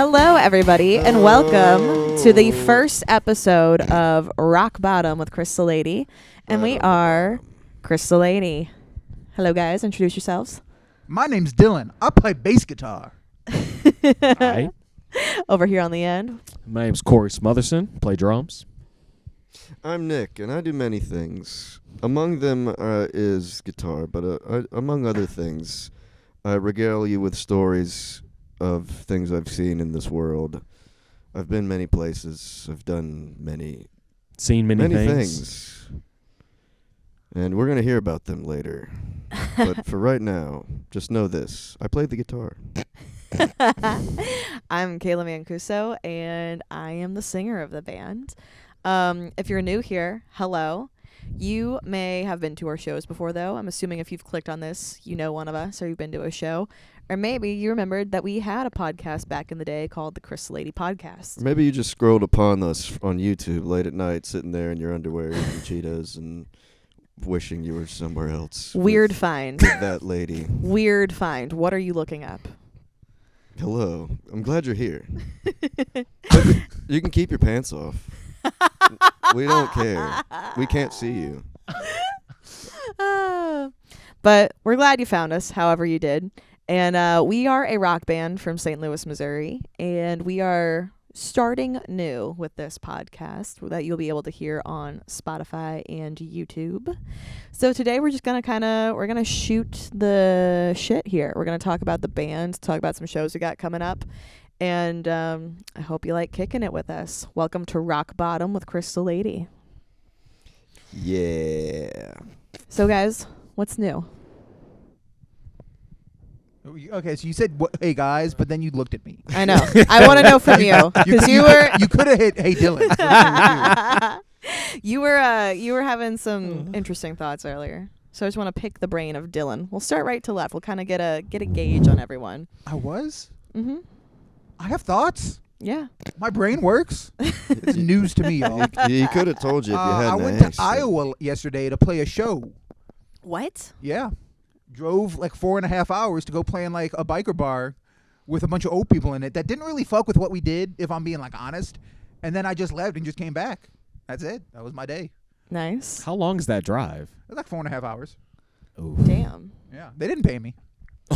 Hello, everybody, and welcome to the first episode of Rock Bottom with Crystal Lady. And we are Crystal Lady. Hello, guys. Introduce yourselves. My name's Dylan. I play bass guitar. Hi. Over here on the end. My name's Corey Smotherson. Play drums. I'm Nick, and I do many things. Among them is guitar, but among other things, I regale you with stories of things I've seen in this world. I've been many places. I've done Seen many things. And we're going to hear about them later. But for right now, just know this. I play the guitar. I'm Kayla Mancuso, and I am the singer of the band. If you're new here, hello. You may have been to our shows before, though. I'm assuming if you've clicked on this, you know one of us, or you've been to a show. Or maybe you remembered that we had a podcast back in the day called the Crystal Lady Podcast. Maybe you just scrolled upon us on YouTube late at night, sitting there in your underwear eating Cheetos and wishing you were somewhere else. Weird find. With that lady. Weird find. What are you looking up? Hello. I'm glad you're here. You can keep your pants off. We don't care. We can't see you. But we're glad you found us, however you did. And we are a rock band from St. Louis, Missouri. And we are starting new with this podcast that you'll be able to hear on Spotify and YouTube. So today we're just going to we're going to shoot the shit here. We're going to talk about the band, talk about some shows we got coming up. And I hope you like kicking it with us. Welcome to Rock Bottom with Crystal Lady. Yeah. So, guys, what's new? Okay, so you said, "Hey guys," but then you looked at me. I know. I want to know from you because you could have hit, "Hey Dylan." you were having some interesting thoughts earlier. So I just want to pick the brain of Dylan. We'll start right to left. We'll kind of get a gauge on everyone. I was. Mm-hmm. I have thoughts. Yeah. My brain works. It's news to me, y'all. He could have told you if you hadn't I went asked. to Iowa yesterday to play a show. What? Yeah. Drove like 4.5 hours to go play in like a biker bar with a bunch of old people in it that didn't really fuck with what we did, if I'm being like honest. And then I just left and just came back. That's it. That was my day. Nice. How long is that drive? It was like 4.5 hours. Ooh. Damn. Yeah. They didn't pay me.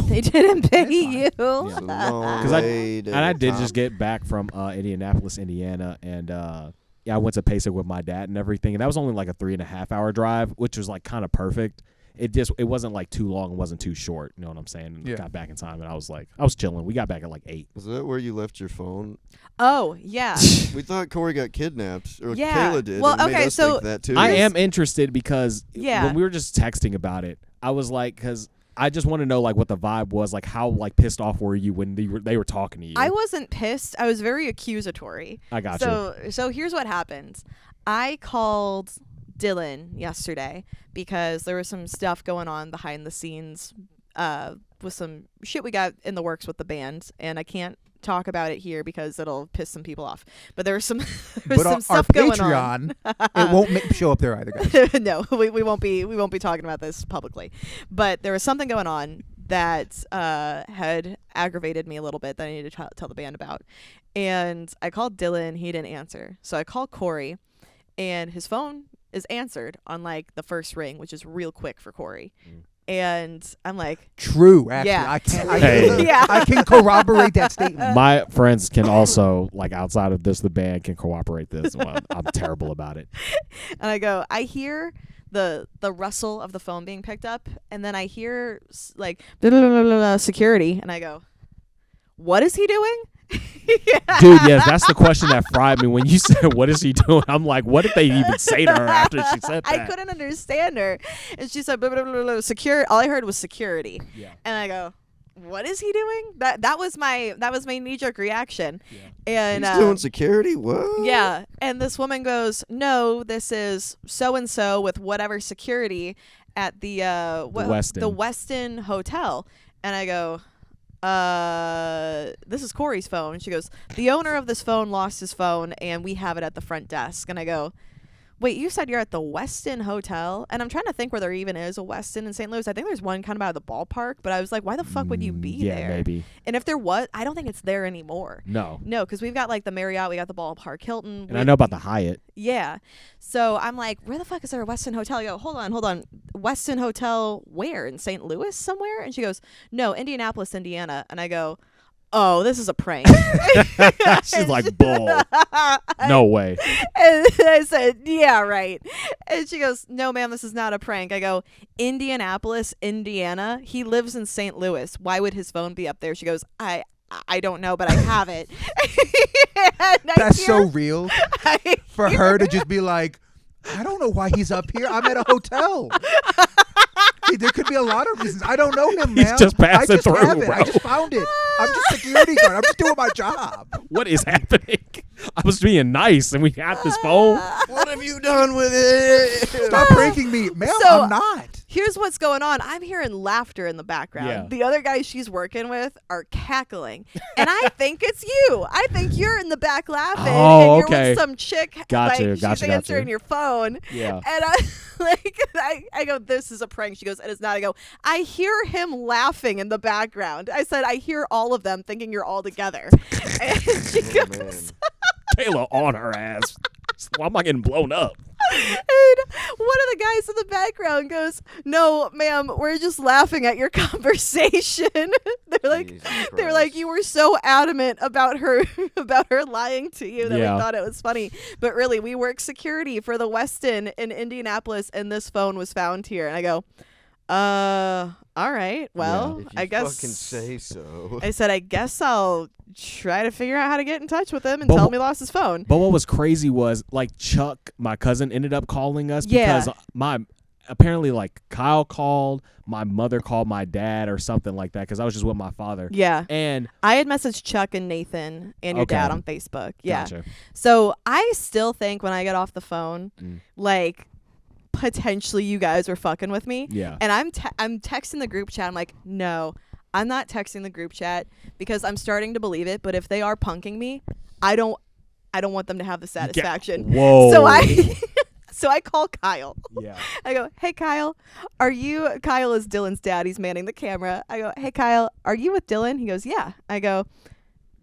They didn't pay you. It's a long way to I did come. just get back from Indianapolis, Indiana, and I went to Pacer with my dad and everything, and that was only like a 3.5 hour drive, which was like kind of perfect. It wasn't like too long, it wasn't too short. You know what I'm saying? And Yeah. got back in time, and I was chilling. We got back at like 8. Is that where you left your phone? Oh, yeah. We thought Corey got kidnapped, or Yeah. Kayla did. Well, and made okay, us so think that too. I am interested because Yeah. when we were just texting about it, I was like, because I just want to know like what the vibe was, like how like pissed off were you when they were talking to you? I wasn't pissed. I was very accusatory. I got you. So here's what happened. I called Dylan yesterday because there was some stuff going on behind the scenes with some shit we got in the works with the band, and I can't talk about it here because it'll piss some people off. But there was some some stuff going on. It won't show up there either, guys. No, we won't be talking about this publicly. But there was something going on that had aggravated me a little bit that I needed to tell the band about. And I called Dylan, he didn't answer. So I called Corey, and his phone is answered on like the first ring, which is real quick for Corey. And I'm like, True, actually. Yeah. I can corroborate that statement. My friends can also, like outside of this, the band can cooperate this. Well, I'm terrible about it. And I go, I hear the rustle of the phone being picked up, and then I hear like blah, blah, blah, blah, blah, security, and I go, what is he doing? Yeah. Dude, yes, that's the question that fried me when you said, what is he doing? I'm like, what did they even say to her after she said that? I couldn't understand her. And she said, blah, blah, blah, blah, secure. All I heard was security. Yeah. And I go, what is he doing? That was my knee-jerk reaction. Yeah. And He's doing security? What? yeah. And this woman goes, no, this is so-and-so with whatever security at the Westin Hotel. And I go, this is Corey's phone. She goes, the owner of this phone lost his phone and we have it at the front desk. And I go, Wait, you said you're at the Westin Hotel, and I'm trying to think where there even is a Westin in St. Louis. I think there's one kind of by the ballpark, but I was like, why the fuck would you be there? Yeah, maybe. And if there was, I don't think it's there anymore. No. No, because we've got like the Marriott, we got the Ballpark Hilton. And I know about the Hyatt. Yeah. So I'm like, where the fuck is there a Westin Hotel? I go, hold on. Westin Hotel where? In St. Louis somewhere? And she goes, no, Indianapolis, Indiana. And I go, oh, this is a prank. She's like, bull. No way. And I said, yeah, right. And she goes, no, ma'am, this is not a prank. I go, Indianapolis, Indiana. He lives in St. Louis. Why would his phone be up there? She goes, I don't know, but I have it. That's so real for her to just be like, I don't know why he's up here. I'm at a hotel. There could be a lot of reasons. I don't know him, man. He's just passing through, have it. bro. I just found it. I'm just security guard. I'm just doing my job. What is happening? I was being nice, and we got this phone. What have you done with it? Stop pranking me, ma'am. So- I'm not. Here's what's going on. I'm hearing laughter in the background. Yeah. The other guys she's working with are cackling. And I think it's you. I think you're in the back laughing. Oh, and you're okay. with some chick. Gotcha, She's answering your phone. Yeah. And I go, this is a prank. She goes, it is not. I go, I hear him laughing in the background. I said, I hear all of them thinking you're all together. And she Oh, goes, man. Kayla on her ass. Why am I getting blown up? and one of the guys in the background goes, no, ma'am, we're just laughing at your conversation. They're like, Jesus They were Christ. like, you were so adamant about her lying to you that Yeah. we thought it was funny. But really, we work security for the Westin in Indianapolis, and this phone was found here. And I go, all right, well, If you I guess. fucking say so. I said, I guess I'll try to figure out how to get in touch with him and But tell wh- him he lost his phone. But what was crazy was, like, Chuck, my cousin, ended up calling us Yeah. because apparently, like, Kyle called, my mother called my dad or something like that because I was just with my father. Yeah. And I had messaged Chuck and Nathan and your Okay. dad on Facebook. Yeah. Gotcha. So I still think when I get off the phone, Mm. like, potentially you guys were fucking with me. Yeah. And I'm texting the group chat. I'm like, no, I'm not texting the group chat because I'm starting to believe it. But if they are punking me, I don't want them to have the satisfaction. Whoa. So I call Kyle. Yeah. I go, hey, Kyle, Kyle is Dylan's dad. He's manning the camera. I go, hey, Kyle, are you with Dylan? He goes, yeah. I go,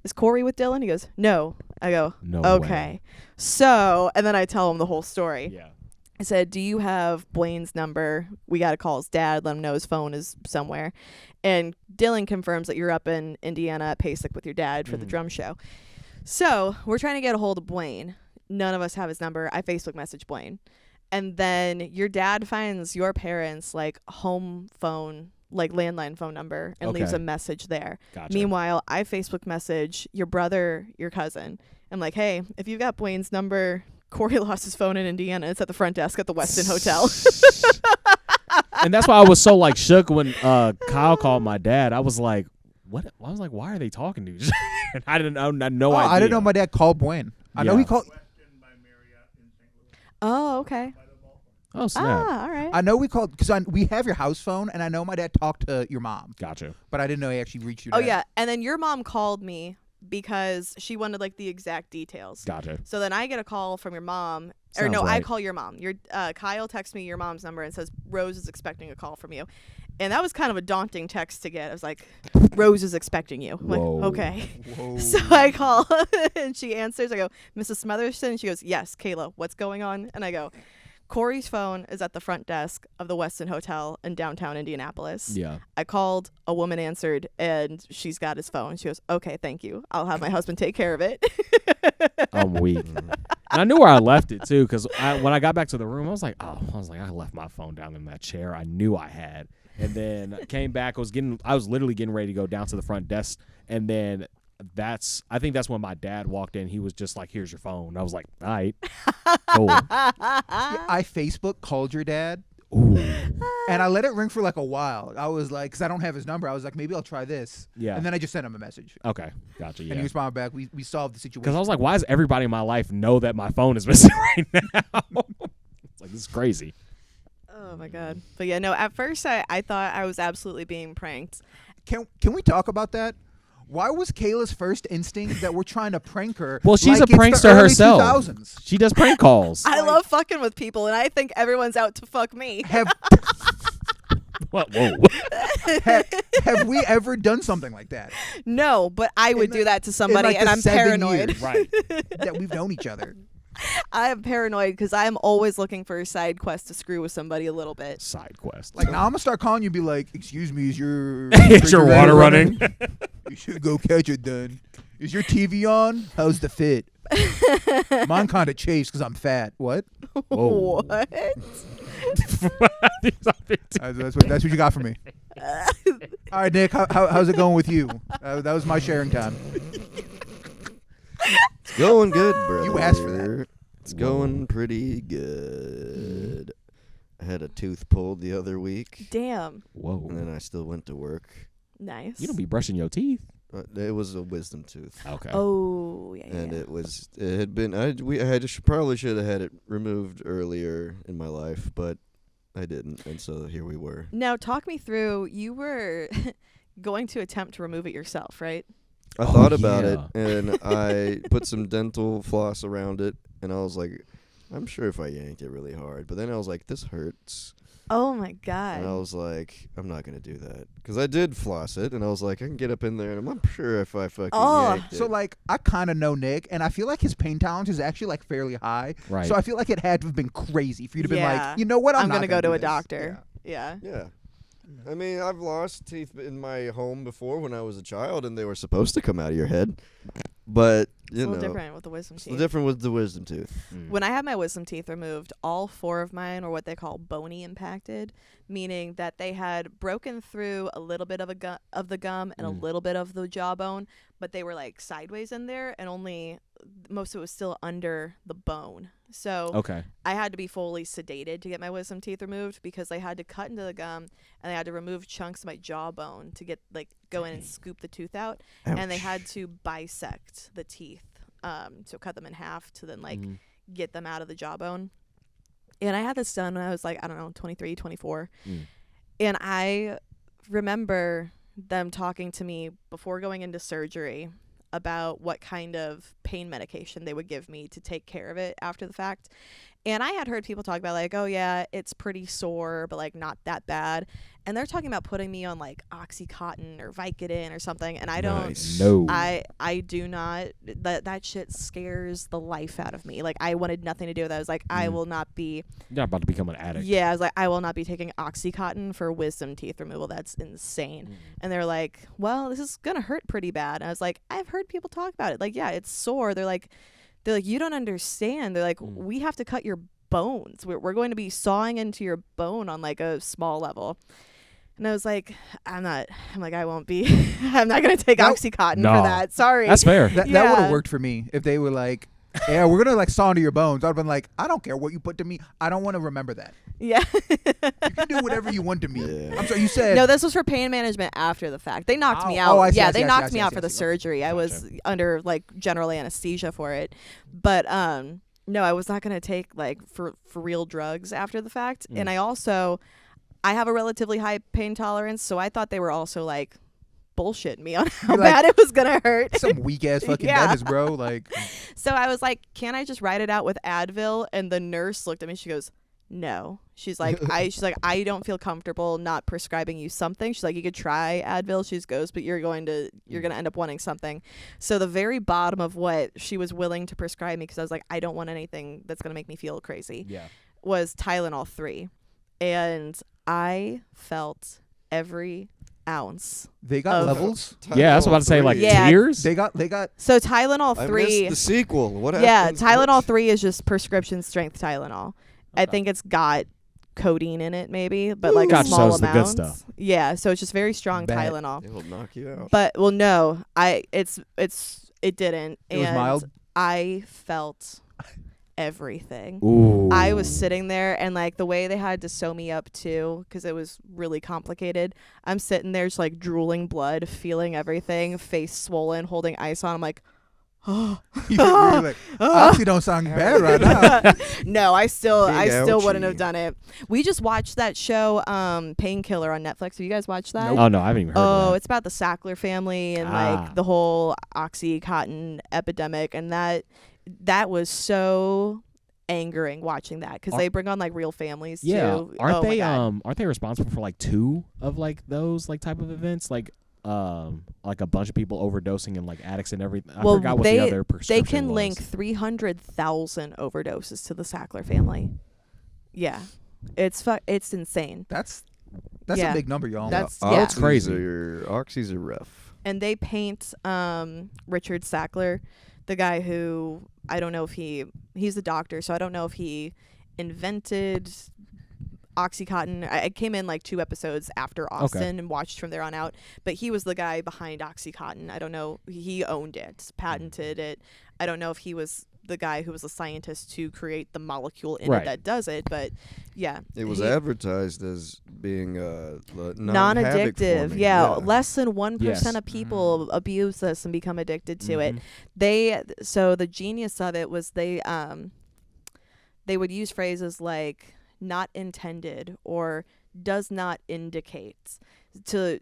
is Corey with Dylan? He goes, no. I go, No okay. way. So, and then I tell him the whole story. Yeah. I said, do you have Blaine's number? We got to call his dad, let him know his phone is somewhere. And Dylan confirms that you're up in Indiana at PASIC with your dad for the drum show. So we're trying to get a hold of Blaine. None of us have his number. I Facebook message Blaine. And then your dad finds your parents' like home phone, like landline phone number and leaves Okay. a message there. Gotcha. Meanwhile, I Facebook message your brother, your cousin. I'm like, hey, if you've got Blaine's number, Corey lost his phone in Indiana. It's at the front desk at the Westin Hotel. And that's why I was so like shook when Kyle called my dad. I was like, what? I was like, why are they talking to you? And I didn't know. No idea. I didn't know my dad called Blaine. I know he Yeah. called. Oh, okay. Oh, snap. Ah, all right. I know we called because we have your house phone, and I know my dad talked to your mom, Gotcha. but I didn't know he actually reached your Oh dad. yeah, and then your mom called me because she wanted like the exact details. Gotcha. So then I get a call from your mom, or Sounds no, I right. call your mom. Your Kyle texts me your mom's number and says Rose is expecting a call from you, and that was kind of a daunting text to get. I was like, Rose is expecting you. I'm like, Whoa. okay. Whoa. So I call and she answers. I go, Mrs. Smotherson. She goes, yes, Kayla, what's going on? And I go, Corey's phone is at the front desk of the Westin Hotel in downtown Indianapolis. Yeah. I called, a woman answered, and she's got his phone. She goes, okay, thank you. I'll have my husband take care of it. I'm weak. And I knew where I left it too, because when I got back to the room, I was like, I left my phone down in that chair. I knew I had, and then came back. I was literally getting ready to go down to the front desk, and then I think that's when my dad walked in. He was just like, "Here's your phone." I was like, "All right, cool." Yeah, I Facebook called your dad, Ooh, and I let it ring for like a while. I was like, because I don't have his number. I was like, maybe I'll try this. Yeah. And then I just sent him a message, okay, gotcha. and Yeah, he responded back. We solved the situation. because I was like, "Why does everybody in my life know that my phone is missing right now?" It's like, this is crazy. Oh, my God. But, yeah, no, at first I thought I was absolutely being pranked. Can we talk about that? Why was Kayla's first instinct that we're trying to prank her? Well, she's like a it's prankster the early herself. 2000s? She does prank calls. I love fucking with people, and I think everyone's out to fuck me. Have What? Whoa. have we ever done something like that? No, but I would the- do that to somebody, like, and the I'm 7 paranoid. years Right. that we've known each other. I am paranoid because I'm always looking for a side quest to screw with somebody a little bit. Side quest. Like now, I'm gonna start calling you, and be like, "Excuse me, is your Is your water running? You should go catch it then. Is your TV on? How's the fit? Mine kind of chafes because I'm fat. What? Whoa. What? That's what you got for me. All right, Nick. How's it going with you? That was my sharing time. It's going good, bro. You asked for that. It's going pretty good. I had a tooth pulled the other week, Damn. Whoa. and then I still went to work. Nice. You don't be brushing your teeth. It was a wisdom tooth. Okay. Oh, yeah. And yeah. it had been probably should have had it removed earlier in my life, but I didn't, and so here we were. Now, talk me through. You were going to attempt to remove it yourself, right? I Oh, thought about it, yeah. and I put some dental floss around it, and I was like, I'm sure if I yanked it really hard, but then I was like, this hurts, Oh, my and I God. was like, I'm not gonna do that, because I did floss it, and I was like, I can get up in there, and I'm sure if I fucking Oh. yanked it. So like, I kind of know Nick, and I feel like his pain tolerance is actually like fairly high. Right. So I feel like it had to have been crazy for you to be Yeah. like, you know what? I'm I'm not going to go do to a this. doctor. Yeah. Yeah. I mean, I've lost teeth in my home before when I was a child, and they were supposed to come out of your head. But, It's a you little know, different with the wisdom it's teeth. different with the wisdom tooth. When I had my wisdom teeth removed, all 4 of mine were what they call bony impacted, meaning that they had broken through a little bit of the gum and a little bit of the jawbone, but they were like sideways in there, and only most of it was still under the bone. So Okay. I had to be fully sedated to get my wisdom teeth removed because they had to cut into the gum and they had to remove chunks of my jawbone to get go in and scoop the tooth out, and they had to bisect the teeth, so cut them in half to then get them out of the jawbone. And I had this done when I was 23, 24. And I remember them talking to me before going into surgery about what kind of pain medication they would give me to take care of it after the fact. And I had heard people talk about oh yeah, it's pretty sore, but not that bad. And they're talking about putting me on Oxycontin or Vicodin or something. And I don't, Nice. No. I do not, that shit scares the life out of me. I wanted nothing to do with it. I was like, I will not be. You're not about to become an addict. Yeah, I was like, I will not be taking Oxycontin for wisdom teeth removal. That's insane. And they're like, well, this is going to hurt pretty bad. And I was like, I've heard people talk about it. Yeah, it's sore. They're like, you don't understand. They're like, we have to cut your bones. We're going to be sawing into your bone on a small level. And I was like, I won't be. I'm not going to take Oxycontin for that. Sorry. That's fair. That would Yeah. have worked for me if they were like, yeah, we're gonna saw into your bones. I'd have been like, I don't care what you put to me. I don't want to remember that. Yeah. You can do whatever you want to me. Yeah. I'm sorry. You said No, this was for pain management after the fact. They knocked me Oh, out. oh, I see, yeah, I see, they I see, knocked I see, me I out see, for I the see. surgery. I was under general anesthesia for it. But no, I was not going to take for real drugs after the fact. And I have a relatively high pain tolerance, so I thought they were also bullshitting me on how You're like, bad it was going to hurt. some weak ass fucking Yeah. dentist, bro. So I was like, "Can I just write it out with Advil?" And the nurse looked at me. She goes, "No." She's like, I don't feel comfortable not prescribing you something. She's like, "You could try Advil." She goes, "But you're going to end up wanting something." So the very bottom of what she was willing to prescribe me, because I was like, I don't want anything that's going to make me feel crazy, Yeah. was Tylenol 3. And I felt every ounce. They got Of- levels. Yeah, I was about to say Yeah. tears. They got. So Tylenol I 3. missed the sequel. What Yeah, happened? Tylenol 3 is just prescription strength Tylenol. I Okay. think it's got codeine in it maybe, but Gotcha, so small it's the good amounts. stuff. Yeah, so it's just very strong Bet. Tylenol. It'll knock you out. But no, it didn't. It was and mild? I felt everything. Ooh. I was sitting there, and the way they had to sew me up too, because it was really complicated. I'm sitting there just drooling blood, feeling everything, face swollen, holding ice on. I'm like, You're like, Oxy don't sound bad right now. No, I still Big wouldn't have ouchie. done it. We just watched that show, Painkiller on Netflix. Have you guys watched that? Nope. Oh no, I haven't even heard of Oh, that. it's about the Sackler family and Ah. like the whole OxyContin epidemic, and that was so angering watching that because Are- they bring on like real families Yeah, too. Oh my God. aren't they responsible for like 2 of like those like type of events, like a bunch of people overdosing and like addicts and everything? I Well, forgot what the other They prescription can was. link 300,000 overdoses to the Sackler family. Yeah, it's insane. That's Yeah. a big number, y'all. That's Yeah, yeah. That's crazy. Oxys are rough. And they paint Richard Sackler, the guy who I don't know if he's a doctor, so I don't know if he invented OxyContin. I came in like 2 episodes after Austin and watched from there on out, but he was the guy behind OxyContin. I don't know, he owned it, patented it. I don't know if he was the guy who was a scientist to create the molecule in Right. it that does it, but yeah. It was he- advertised as being non-addictive. Yeah, less than 1% Yes. of people abuse this and become addicted to it. Mhm. So the genius of it was they would use phrases like not intended or does not indicate to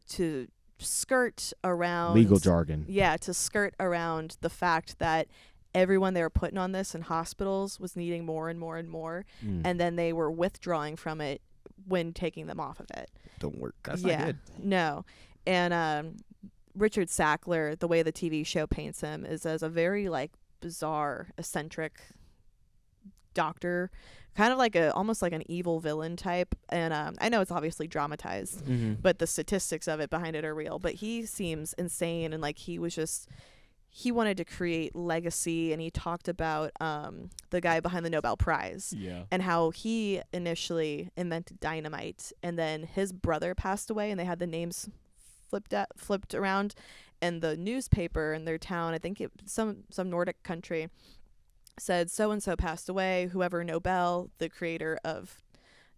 skirt around Legal jargon. Yeah, to skirt around the fact that everyone they were putting on this in hospitals was needing more and more and more, and then they were withdrawing from it when taking them off of it. Don't work. That's Yeah. not good. No. And Richard Sackler, the way the TV show paints him is as a very like bizarre, eccentric doctor, kind of like almost like an evil villain type. And I know it's obviously dramatized, but the statistics of it behind it are real. But he seems insane, and like he wanted to create legacy, and he talked about the guy behind the Nobel Prize. Yeah. And how he initially invented dynamite, and then his brother passed away, and they had the names flipped around, and the newspaper in their town, I think some Nordic country, said so and so passed away, whoever Nobel, the creator of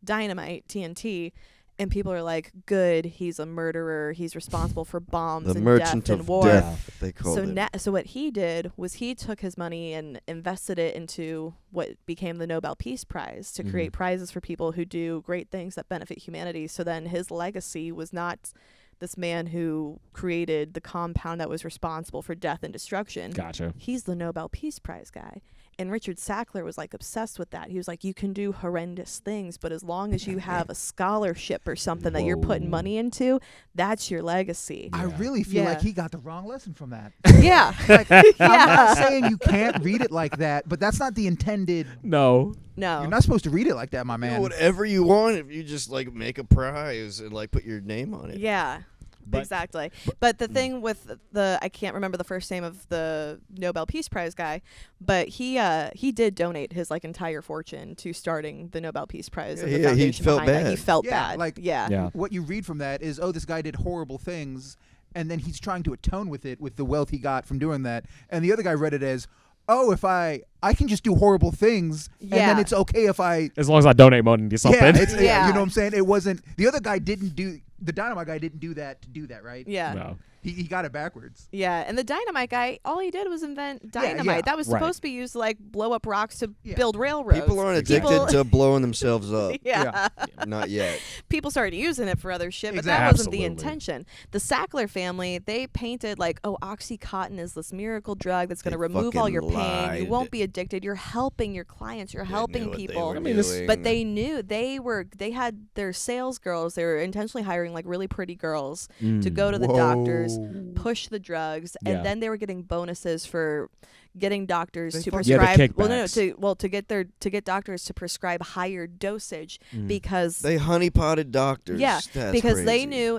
dynamite, TNT. And people are like, good, he's a murderer, he's responsible for bombs The and merchant death and of war. death, they called So it. so what he did was he took his money and invested it into what became the Nobel Peace Prize to create prizes for people who do great things that benefit humanity. So then his legacy was not this man who created the compound that was responsible for death and destruction. Gotcha. He's the Nobel Peace Prize guy. And Richard Sackler was like obsessed with that. He was like, you can do horrendous things, but as long as you have a scholarship or something that you're putting Whoa. money into, that's your legacy. I Yeah. really feel like Yeah. he got the wrong lesson from that. Yeah. Like, I'm Yeah. not saying you can't read it like that, but that's not the intended. No. No. You're not supposed to read it like that, my You man. know, whatever you want if you just like make a prize and like put your name on it. Yeah. But- Exactly. But the thing with I can't remember the first name of the Nobel Peace Prize guy, but he did donate his like entire fortune to starting the Nobel Peace Prize. and the Yeah, he foundation felt behind that. He bad. felt Yeah, bad. like- yeah. Yeah. What you read from that is, oh, this guy did horrible things, and then he's trying to atone with it with the wealth he got from doing that. And the other guy read it as, oh, if I can just do horrible things, and then Yeah. it's okay if I. As long as I donate money to something. Yeah, it's, Yeah. you know what I'm saying? It wasn't. The other guy didn't do. The dynamite guy didn't do that to do that, right? Yeah. No. He got it backwards. Yeah, and the dynamite guy, all he did was invent Yeah, dynamite. yeah. That was Right. supposed to be used to like blow up rocks to Yeah. build railroads. People aren't addicted People- to blowing themselves up. Yeah. Not yet. People started using it for other shit, but Exactly. that wasn't the Absolutely. intention. The Sackler family, they painted like, oh, OxyContin is this miracle drug that's going to They remove all fucking your pain. You lied. won't be addicted. You're helping your clients. You're They helping knew what they people. were I mean, this- doing. But they knew they had their sales girls. They were intentionally hiring like really pretty girls to go to the doctors, push the drugs, Yeah. and then they were getting bonuses for getting doctors They to fucking- Yeah, the prescribe. well, no, kickbacks. to get doctors to prescribe higher dosage Mm. because They honeypotted doctors. yeah, That's because crazy.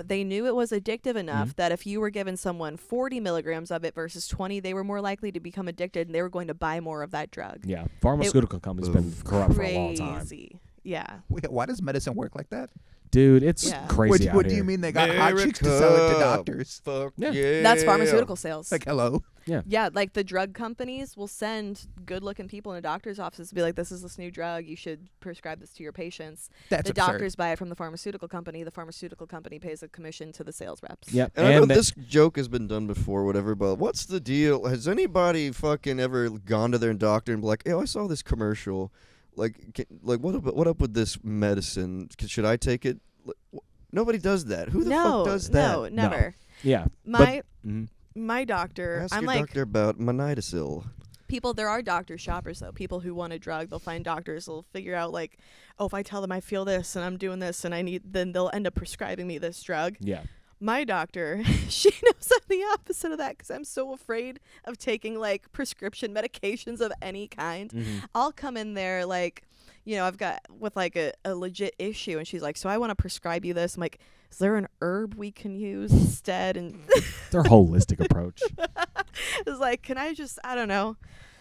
they knew it was addictive enough Mm-hmm. that if you were giving someone 40 milligrams of it versus 20, they were more likely to become addicted and they were going to buy more of that drug. Yeah. Pharmaceutical companies been corrupt for a long time. Crazy. Yeah. Wait, why does medicine work like that? Dude, it's Yeah. crazy out What here. do you mean they got hot chicks to sell it to doctors? Fuck Yeah. yeah. That's pharmaceutical sales. Like, hello. Yeah, like the drug companies will send good-looking people in a doctor's office to be like, this is this new drug. You should prescribe this to your patients. That's The absurd. doctors buy it from the pharmaceutical company. The pharmaceutical company pays a commission to the sales reps. Yep. And I know And this joke has been done before, whatever, but what's the deal? Has anybody fucking ever gone to their doctor and be like, "Hey, I saw this commercial. Like, what up with this medicine? Should I take it?" Nobody does that. Who the fuck does that? No, never. yeah. My doctor, Ask I'm your like, doctor about Monidacil. people, there are doctor shoppers, though. People who want a drug, they'll find doctors, they'll figure out, like, oh, if I tell them I feel this and I'm doing this and then they'll end up prescribing me this drug. Yeah. My doctor, she knows I'm the opposite of that because I'm so afraid of taking, like, prescription medications of any kind. Mm-hmm. I'll come in there, like, you know, I've got with, like, a legit issue, and she's like, so I want to prescribe you this. I'm like, is there an herb we can use instead? And Their holistic approach. it's like, can I just, I don't know,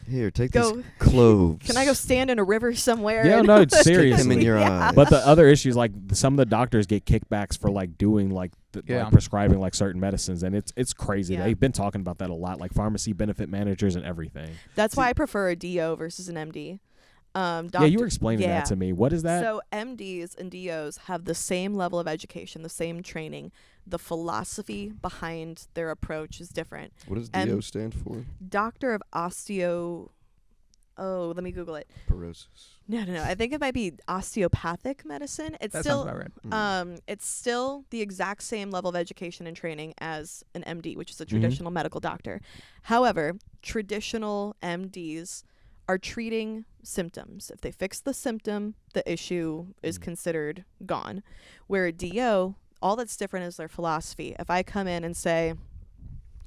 Here, take Go- these cloves. can I go stand in a river somewhere? Yeah, and- no, it's Stick serious. them in your Yeah. eye. But the other issue is like some of the doctors get kickbacks for like doing like, Yeah. like prescribing like certain medicines, and it's crazy. Yeah. They've been talking about that a lot, like pharmacy benefit managers and everything. That's why I prefer a DO versus an MD. Yeah, you were explaining that to me. What is that? So MDs and DOs have the same level of education, the same training. The philosophy behind their approach is different. What does and- DO stand for? Doctor of Osteo. Oh, let me Google it. Porosis. No. I think it might be osteopathic medicine. It's That still sounds about right. it's still the exact same level of education and training as an MD, which is a traditional medical doctor. However, traditional MDs are treating symptoms. If they fix the symptom, the issue is considered gone. Where a DO, all that's different is their philosophy. If I come in and say,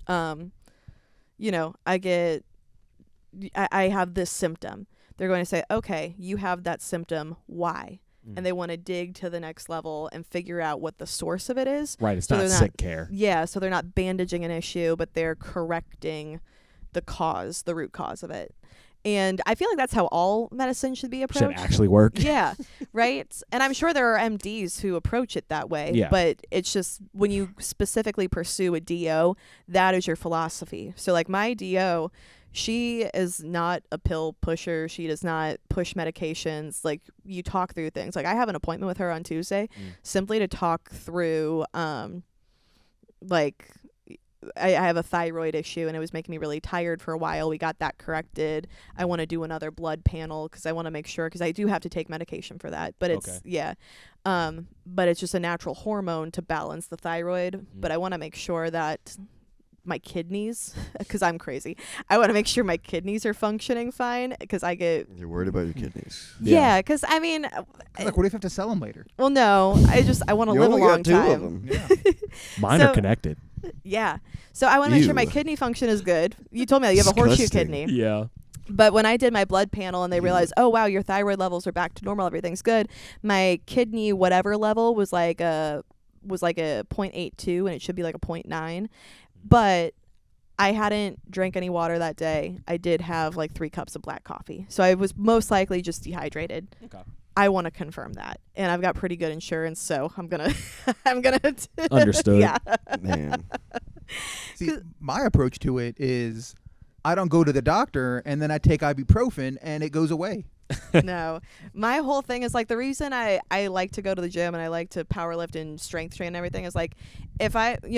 you know, I have this symptom, they're going to say, okay, you have that symptom. Why? And they want to dig to the next level and figure out what the source of it is. Right, it's so not they're not- sick care. Yeah, so they're not bandaging an issue, but they're correcting the cause, the root cause of it. And I feel like that's how all medicine should be Should approached. actually work. Yeah, right? And I'm sure there are MDs who approach it that way. Yeah. But it's just when you specifically pursue a DO, that is your philosophy. So like my DO, she is not a pill pusher. She does not push medications. Like you talk through things. Like I have an appointment with her on Tuesday simply to talk through like I have a thyroid issue and it was making me really tired for a while. We got that corrected. I want to do another blood panel because I want to make sure, because I do have to take medication for that. But it's, but it's just a natural hormone to balance the thyroid. But I want to make sure that my kidneys, because I'm crazy, I want to make sure my kidneys are functioning fine because I get, You're worried about your kidneys. yeah, because I mean, Like, what if you have to sell them later? well, no, I want to You live a only long got two time. of them. Yeah. Mine So- are connected. Yeah. So I want to make sure my Ew. kidney function is good. You told me that you have a horseshoe Disgusting. kidney. Yeah. But when I did my blood panel and they realized, oh, wow, your thyroid levels are back to normal, everything's good. My kidney whatever level was like a 0.82 and it should be like a 0.9. But I hadn't drank any water that day. I did have like 3 cups of black coffee. So I was most likely just dehydrated. Okay. I want to confirm that. And I've got pretty good insurance, so I'm going to Understood. Yeah. Man. See, my approach to it is I don't go to the doctor and then I take ibuprofen and it goes away. No, my whole thing is like the reason I like to go to the gym and I like to power lift and strength train and everything is like if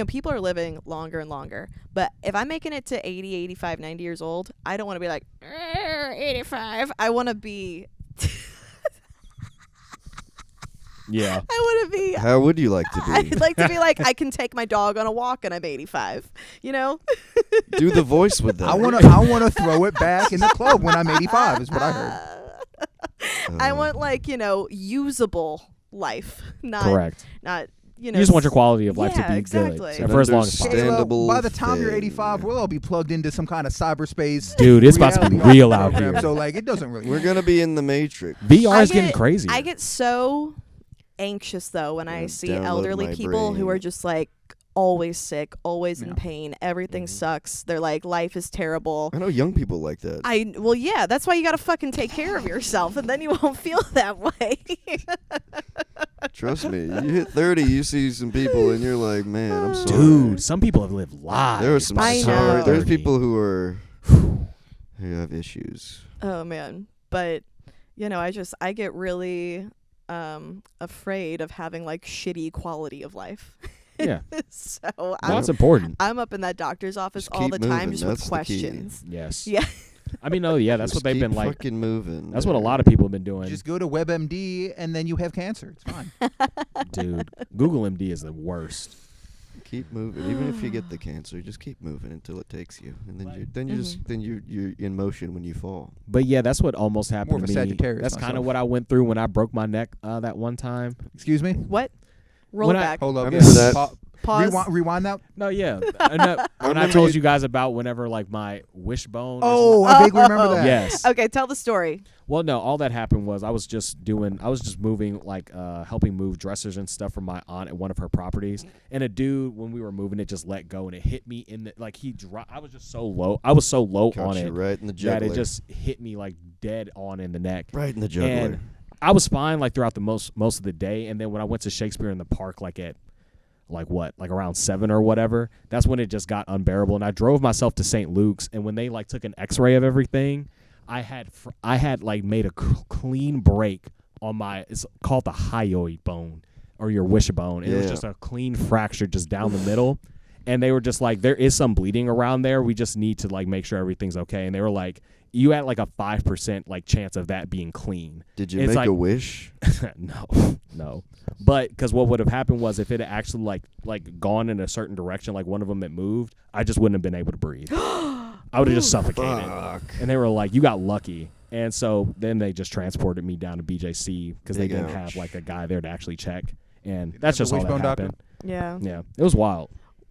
people are living longer and longer, but if I'm making it to 80, 85, 90 years old, I don't want to be like 85. I want to be Yeah. I want to be How would you like to be? I'd like to be like I can take my dog on a walk and I'm 85, you know? Do the voice with that. I want to throw it back in the club when I'm 85 is what I heard. I want like, usable life, not Correct. you You just want your quality of life to Yeah, be exactly. good. So for as long as possible. Understandable By the time you're thing. 85, we'll all be plugged into some kind of cyberspace. Dude, it's about to be reality real out program, here. So like, it doesn't really. We're gonna be in the Matrix. VR is getting crazy. I get so anxious though when I Yeah, see download elderly my people who brain. are just like always sick, always in Yeah. pain, everything sucks. They're like life is terrible. I know young people like that. Well yeah, that's why you got to fucking take care of yourself and then you won't feel that way. Trust me. You hit 30, you see some people, and you're like, man, I'm sorry. Dude, some people have lived lives. There are some I sorry. know. There's people who have issues. Oh man, but I get really afraid of having like shitty quality of life. Yeah. So Well, that's important. I'm up in that doctor's office Just all keep the time moving. just That's with the key. questions. Yes. Yeah. I mean, that's Just what they've keep been like. fucking moving. That's what a lot of people have been doing. Just go to WebMD and then you have cancer. It's fine. Dude, Google MD is the worst. Keep moving. Even if you get the cancer, just keep moving until it takes you, and then you're in motion when you fall. But yeah, that's what almost More happened of to a me. Sagittarius That's kind of myself. what I went through when I broke my neck that one time. Excuse me. What? Roll When back. Hold up. I remember that. Pause. Rewind that. No, yeah. When I remember told you- you guys about whenever like my wishbone. Oh, I vaguely remember that. Yes. Okay, tell the story. Well, no, all that happened was I was just moving, like, helping move dressers and stuff for my aunt at one of her properties. And a dude, when we were moving it, just let go and it hit me in the, like, I was just so low. I was so low Caught on you it right in the that jugular. it just hit me, like, dead on in the neck. Right in the jugular. And I was fine, like, throughout the most of the day. And then when I went to Shakespeare in the Park, like, at, like, around 7 or whatever, that's when it just got unbearable. And I drove myself to St. Luke's. And when they, like, took an x-ray of everything, I had like made a clean break on it's called the hyoid bone or your wishbone. And It was Yeah. just a clean fracture just down the middle. And they were just like, there is some bleeding around there. We just need to like make sure everything's okay. And they were like, you had like a 5% like chance of that being clean. Did you It's make like- a wish? No. But because what would have happened was if it had actually like gone in a certain direction, like one of them had moved, I just wouldn't have been able to breathe. I would have just suffocated. Fuck. And they were like, you got lucky. And so then they just transported me down to BJC because they Big didn't ouch. have like a guy there to actually check. And Did that's they have just a all that wishbone doctor? happened. Yeah. Yeah. It was wild.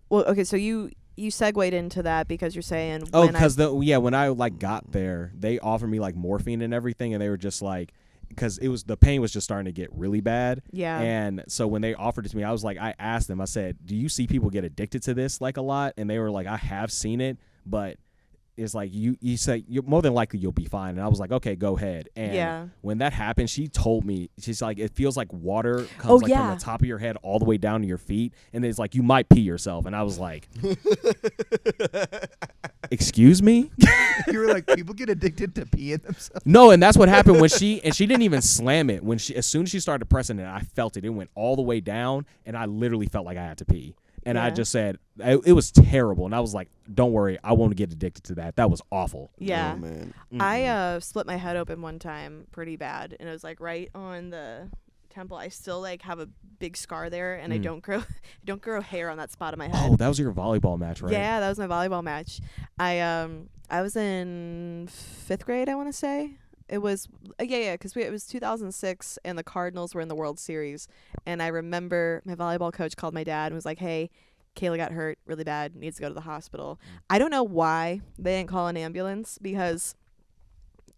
Well, okay, so you segued into that because you're saying Oh, when because when I like got there, they offered me like morphine and everything. And they were just like, because the pain was just starting to get really bad. Yeah. And so when they offered it to me, I asked them, I said, do you see people get addicted to this like a lot? And they were like, I have seen it, but it's like you say you're more than likely you'll be fine. And I was like, okay, go ahead. And Yeah. when that happened, she told me, she's like, it feels like water comes from yeah. the top of your head all the way down to your feet. And it's like, you might pee yourself. And I was like, excuse me? You were like, people get addicted to peeing themselves. No, and that's what happened when she didn't even slam it. As soon as she started pressing it, I felt it. It went all the way down, and I literally felt like I had to pee. And I Yeah. just said, it was terrible. And I was like, don't worry, I won't get addicted to that. That was awful. Yeah. Oh, man. I split my head open one time pretty bad, and it was like right on the temple. I still like have a big scar there, and I don't grow hair on that spot of my head. Oh, that was your volleyball match, right? Yeah, that was my volleyball match. I was in 5th grade, I want to say. It was because it was 2006 and the Cardinals were in the World Series, and I remember my volleyball coach called my dad and was like, "Hey, Kayla got hurt really bad, needs to go to the hospital." I don't know why they didn't call an ambulance because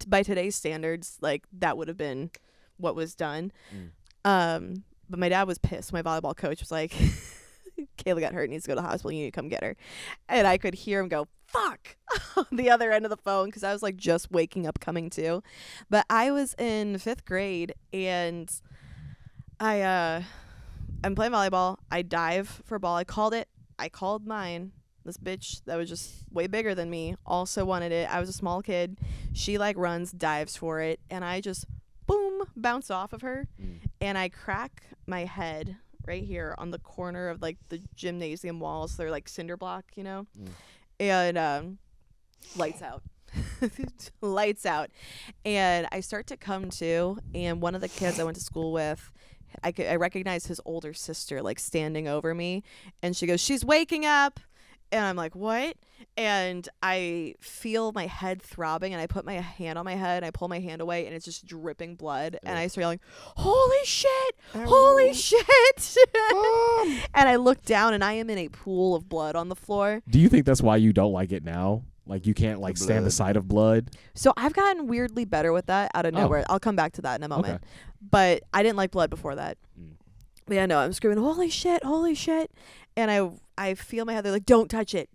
by today's standards, like that would have been what was done. But my dad was pissed. My volleyball coach was like, Kayla got hurt, needs to go to the hospital, you need to come get her. And I could hear him go, fuck, on the other end of the phone because I was like just waking up coming to. But I was in 5th grade and I'm playing volleyball. I dive for a ball. I called it. I called mine. This bitch that was just way bigger than me also wanted it. I was a small kid. She like runs, dives for it, and I just boom, bounce off of her, and I crack my head right here on the corner of like the gymnasium walls. They're like cinder block, you know, and lights out. Lights out. And I start to come to, and one of the kids I went to school with, I recognize his older sister like standing over me, and she goes, "She's waking up." And I'm like, "What?" And I feel my head throbbing, and I put my hand on my head, and I pull my hand away, and it's just dripping blood. And I start yelling, "Holy shit! Holy shit!" And I look down, and I am in a pool of blood on the floor. Do you think that's why you don't like it now? Like you can't like stand the blood. sight of blood? So I've gotten weirdly better with that out of nowhere. I'll come back to that in a moment. Okay. But I didn't like blood before that. Yeah, no, I'm screaming, holy shit, and I feel my head. They're like, don't touch it,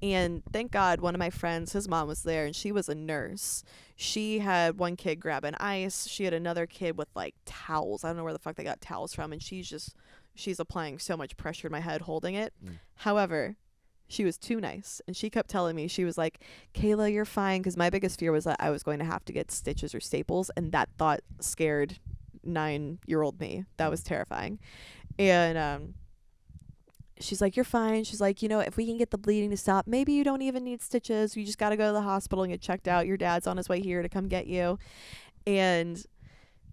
and thank God one of my friends, his mom was there, and she was a nurse. She had one kid grabbing ice. She had another kid with like towels. I don't know where the fuck they got towels from, and she's applying so much pressure to my head holding it. However, she was too nice, and she kept telling me, she was like, Kayla, you're fine, because my biggest fear was that I was going to have to get stitches or staples, and that thought scared 9-year-old me. That was terrifying. And she's like, you're fine. She's like, if we can get the bleeding to stop, maybe you don't even need stitches. You just got to go to the hospital and get checked out. Your dad's on his way here to come get you. And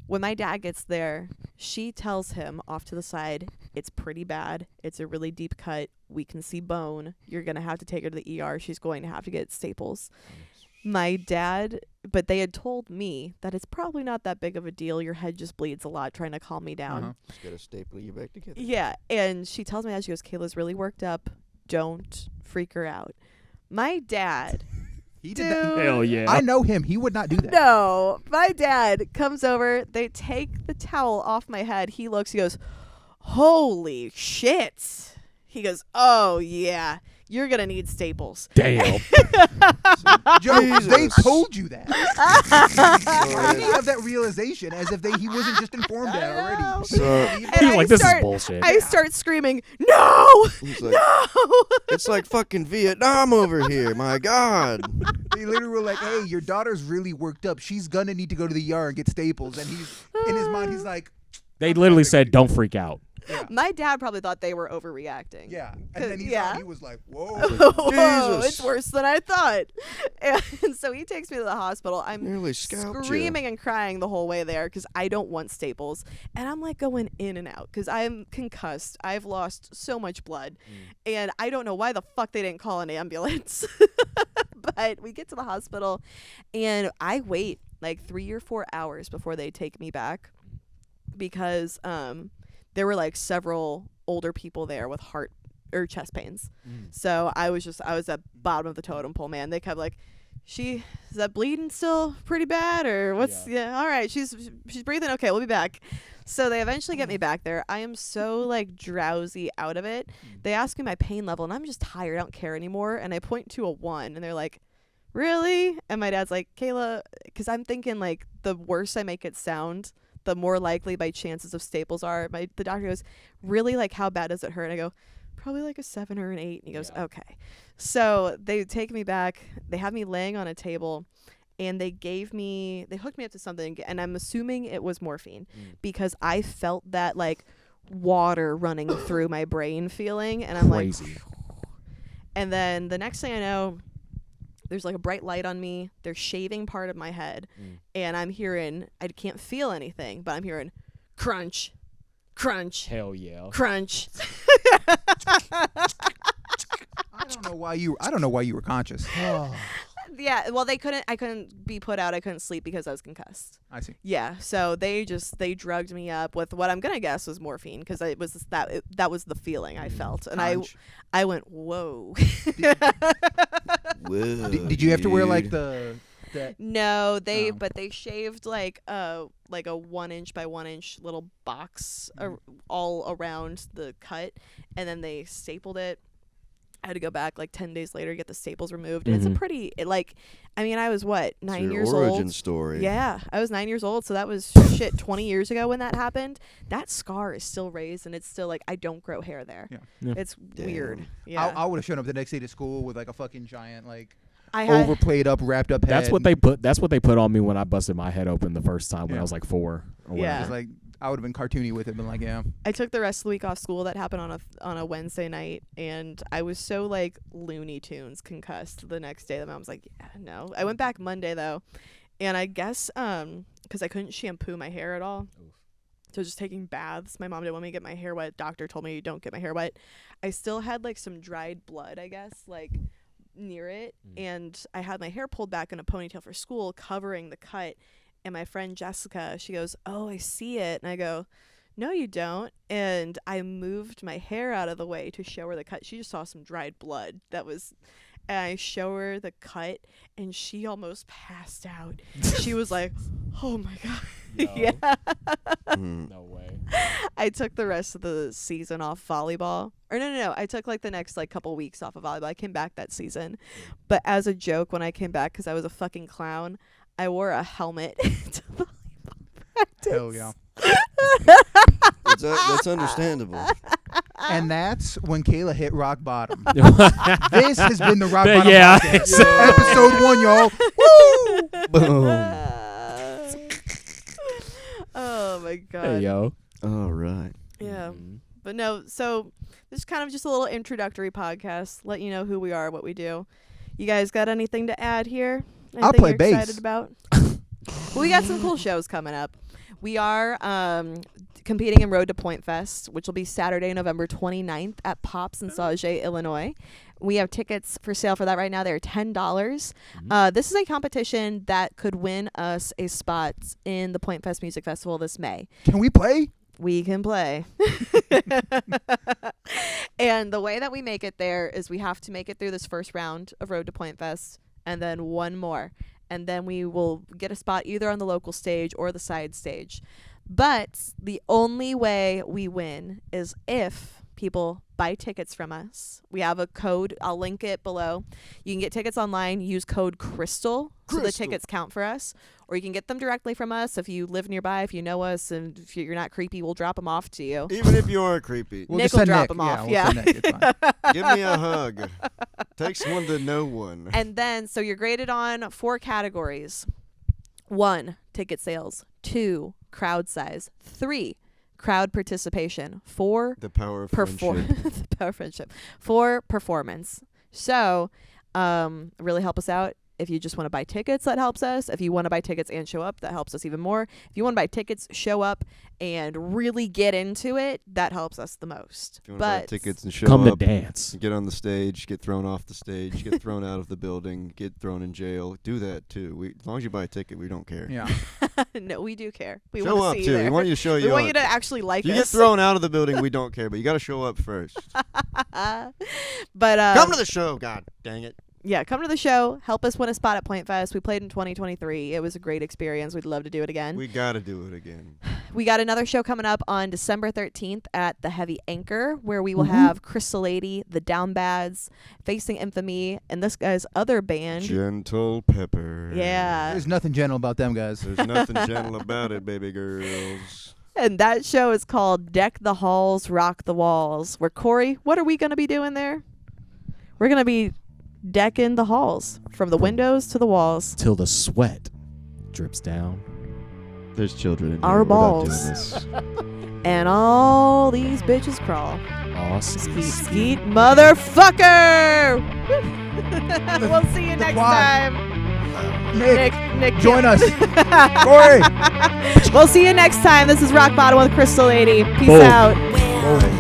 when my dad gets there, she tells him off to the side, it's pretty bad. It's a really deep cut. We can see bone. You're going to have to take her to the ER. She's going to have to get staples. My dad, but they had told me that it's probably not that big of a deal. Your head just bleeds a lot, trying to calm me down. Just gotta staple you back together. Yeah, and she tells me that, she goes, Kayla's really worked up. Don't freak her out. My dad, He did that. Hell yeah. I know him. He would not do that. no, my dad comes over. They take the towel off my head. He looks, he goes, holy shit. He goes, oh yeah, you're gonna need staples. Damn. Joe, Jesus. they told you that. How do you have that realization as if he wasn't just informed that I know. already? So And He's I like, this start- is bullshit. I start screaming, no, he's like, no. it's like fucking Vietnam over here. My God. They literally were like, hey, your daughter's really worked up. She's gonna need to go to the ER and get staples. And he's in his mind, he's like, They literally said, don't freak out. yeah. My dad probably thought they were overreacting. Yeah. And 'Cause- then yeah. he was like, whoa. Whoa, Jesus. it's worse than I thought. And so he takes me to the hospital. I'm Nearly scalped screaming and crying the whole way there because I don't want staples. And I'm like going in and out because I'm concussed. I've lost so much blood. And I don't know why the fuck they didn't call an ambulance. But we get to the hospital and I wait like 3 or 4 hours before they take me back because there were like several older people there with heart or chest pains. So I was at bottom of the totem pole, man. They kept like, is that bleeding still pretty bad or what's all right, she's breathing okay, we'll be back. So they eventually get me back there. I am so like drowsy out of it. They ask me my pain level and I'm just tired. I don't care anymore. And I point to a 1 and they're like, really? And my dad's like, Kayla, because I'm thinking like the worse I make it sound, the more likely my chances of staples are. The doctor goes, really? Like, how bad does it hurt? And I go, probably like a 7 or an 8. And he goes, okay. So they take me back. They have me laying on a table, and they hooked me up to something, and I'm assuming it was morphine because I felt that like water running through my brain feeling, and I'm Crazy. like, and then the next thing I know, there's like a bright light on me. They're shaving part of my head. And I'm hearing, I can't feel anything, but I'm hearing crunch, crunch, Hell yeah. crunch. I don't know why you were conscious. Yeah, well, I couldn't be put out. I couldn't sleep because I was concussed. I see. Yeah, so they drugged me up with what I'm going to guess was morphine because it was that was the feeling I felt. And Conch. I went, whoa. Whoa, Did you have to wear like dude. that? No, Oh. but they shaved like a 1 inch by 1 inch little box all around the cut, and then they stapled it. I had to go back like 10 days later to get the staples removed. And it's a pretty I was what, 9 It's your years origin old. story. Yeah, I was 9 years old, so that was 20 years ago when that happened. That scar is still raised, and it's still like I don't grow hair there. Yeah. It's Damn. weird. Yeah, I would have shown up the next day to school with like a fucking giant like I had overplayed up, wrapped up head. That's what they put on me when I busted my head open the first time when I was like 4 or Yeah. It was like I would have been cartoony with it, been like, yeah. I took the rest of the week off school. That happened on a Wednesday night, and I was so like Looney Tunes concussed the next day. The mom was like, "Yeah, no." I went back Monday though, and I guess because I couldn't shampoo my hair at all, so I was just taking baths. My mom didn't want me to get my hair wet. Doctor told me don't get my hair wet. I still had like some dried blood, I guess, like near it, and I had my hair pulled back in a ponytail for school, covering the cut. And my friend Jessica, she goes, "Oh, I see it." And I go, "No, you don't." And I moved my hair out of the way to show her the cut. She just saw some dried blood. And I show her the cut, and she almost passed out. She was like, "Oh my God." No. Yeah. No way. I took the rest of the season off volleyball. Or no. I took like the next like couple weeks off of volleyball. I came back that season. But as a joke, when I came back, because I was a fucking clown, I wore a helmet to volleyball practice. Hell yeah. That's understandable. And that's when Kayla hit rock bottom. This has been the Rock Bottom Yeah. Podcast. Episode 1, y'all. Woo! Boom. Oh my god. Hey, yo. All right. Yeah. But no, so this is kind of just a little introductory podcast, let you know who we are, what we do. You guys got anything to add here? Anything I'll play you're bass. excited about? Well, we got some cool shows coming up. We are competing in Road to Point Fest, which will be Saturday, November 29th at Pops in Sauget, Illinois. We have tickets for sale for that right now. They're $10. This is a competition that could win us a spot in the Point Fest Music Festival this May. Can we play? We can play. And the way that we make it there is we have to make it through this first round of Road to Point Fest and then one more. And then we will get a spot either on the local stage or the side stage. But the only way we win is if people buy tickets from us. We have a code. I'll link it below. You can get tickets online. Use code CRYSTAL so the tickets count for us. Or you can get them directly from us. If you live nearby, if you know us, and if you're not creepy, we'll drop them off to you. Even if you are creepy, We'll Nick just will send drop Nick. them off. We'll Yeah. send Nick. It's fine. give me a hug. Takes one to know one. And then, so you're graded on 4 categories. 1, ticket sales. 2, crowd size. 3, crowd participation. 4, The power of perform friendship. the power of friendship. 4, performance. So, really help us out. If you just want to buy tickets, that helps us. If you want to buy tickets and show up, that helps us even more. If you want to buy tickets, show up, and really get into it, that helps us the most. If you want to buy But tickets and show Come to up, dance. get on the stage, get thrown off the stage, get thrown out of the building, get thrown in jail. Do that too. As long as you buy a ticket, we don't care. Yeah. no, we do care. We Show want up to see too. you there. We want you to show We you want up. you to actually like If you get us. thrown out of the building, we don't care, but you got to show up first. But Come to the show, God dang it. yeah, come to the show. Help us win a spot at Point Fest. We played in 2023. It was a great experience. We'd love to do it again. We got to do it again. We got another show coming up on December 13th at the Heavy Anchor, where we will have Crystal Lady, the Down Bads, Facing Infamy, and this guy's other band. Gentle Pepper. Yeah. There's nothing gentle about them guys. There's nothing gentle about it, baby girls. And that show is called Deck the Halls, Rock the Walls. Where, Corey, what are we going to be doing there? We're going to be decking the halls from the windows to the walls. Till the sweat drips down. There's children in Our here. We're not doing balls. this. And all these bitches crawl. Awesome. Skeet, skeet, motherfucker! We'll see you next quad. time. Nick, Nick, join us. Corey. We'll see you next time. This is Rock Bottom with Crystal Lady. Peace Boom. out. Boom.